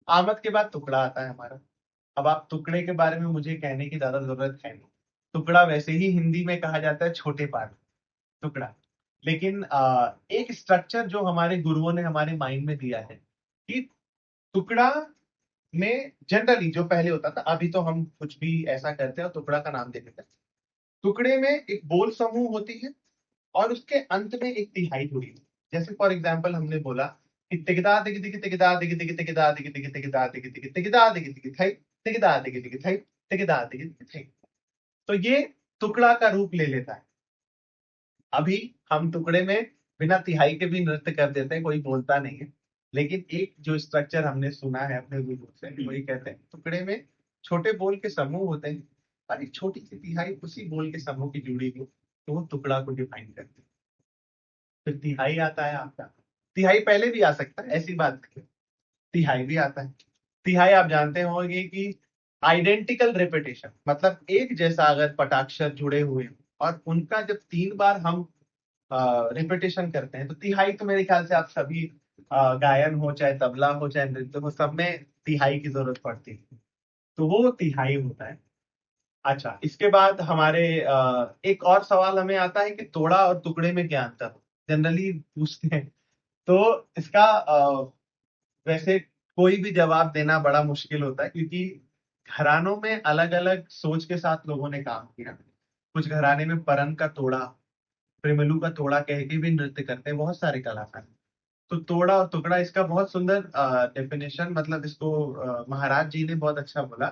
आमद के बाद टुकड़ा आता है हमारा। अब आप टुकड़े के बारे में मुझे कहने की ज्यादा जरूरत है नहीं। टुकड़ा वैसे ही हिंदी में कहा जाता है छोटे पार्ट, टुकड़ा। लेकिन एक स्ट्रक्चर जो हमारे गुरुओं ने हमारे माइंड में दिया है कि टुकड़ा में जनरली जो पहले होता था, अभी तो हम कुछ भी ऐसा करते हैं और टुकड़ा का नाम दे देते हैं। टुकड़े में एक बोल समूह होती है और उसके अंत में एक तिहाई जुड़ी हुई। जैसे फॉर एग्जाम्पल हमने बोला कि तिगदा दिग दिग तिगदा दिग दिग तिगदा दिग दिग तिगदा दिग दिग तिगदा दिग दिग थई, तिगदा दिग दिग थई, तिगदा दिग दिग थई। तो ये टुकड़ा का रूप ले लेता है। अभी हम टुकड़े में बिना तिहाई के भी नृत्य कर देते हैं, कोई बोलता नहीं है। लेकिन एक जो स्ट्रक्चर हमने सुना है अपने गुरु से, वही कहते हैं टुकड़े में छोटे बोल के समूह होते हैं और एक छोटी सी तिहाई उसी बोल के समूह की जुड़ी हो, तो वो टुकड़ा को डिफाइन करते हैं। फिर तिहाई आता है आपका। तिहाई पहले भी आ सकता है, ऐसी बात नहीं है। तिहाई भी आता है। तिहाई आप जानते होंगे कि आइडेंटिकल रिपीटेशन, मतलब एक जैसा अगर पटाक्षर जुड़े हुए हैं और उनका जब 3 बार हम रिपीटेशन करते हैं तो तिहाई, तो मेरे ख्याल से आप सभी गायन हो चाहे तबला हो चाहे नृत्य हो, सब में तिहाई की जरूरत पड़ती है। तो वो तिहाई होता है। अच्छा, इसके बाद हमारे एक और सवाल हमें आता है कि तोड़ा और टुकड़े में क्या अंतर हो, जनरली पूछते हैं। तो इसका वैसे कोई भी जवाब देना बड़ा मुश्किल होता है, क्योंकि घरानों में अलग अलग सोच के साथ लोगों ने काम किया। कुछ घराने में परन का तोड़ा, प्रेमलू का तोड़ा कह के भी नृत्य करते हैं बहुत सारे कलाकार। तो तोड़ा और टुकड़ा, इसका बहुत सुंदर डेफिनेशन, मतलब इसको महाराज जी ने बहुत अच्छा बोला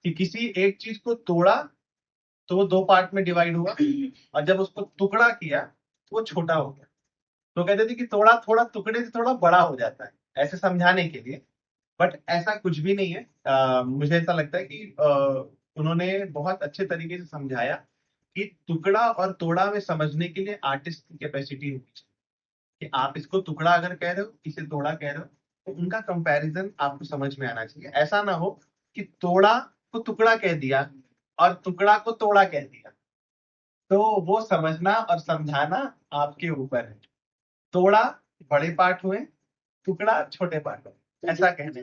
कि किसी एक चीज को तोड़ा तो वो 2 पार्ट में डिवाइड हुआ, और जब उसको टुकड़ा किया तो वो छोटा हो गया। तो कहते थे कि थोड़ा थोड़ा टुकड़े से थोड़ा बड़ा हो जाता है, ऐसे समझाने के लिए। बट ऐसा कुछ भी नहीं है। मुझे ऐसा लगता है कि उन्होंने बहुत अच्छे तरीके से समझाया कि टुकड़ा और तोड़ा में समझने के लिए आर्टिस्ट की कैपेसिटी होनी चाहिए। कि आप इसको टुकड़ा अगर कह रहे हो, इसे तोड़ा कह रहे हो, तो उनका कंपैरिजन आपको समझ में आना चाहिए। ऐसा ना हो कि तोड़ा को टुकड़ा कह दिया और टुकड़ा को तोड़ा कह दिया। तो वो समझना और समझाना आपके ऊपर है। तोड़ा बड़े पार्ट हुए, टुकड़ा छोटे पार्ट हुए, ऐसा कहने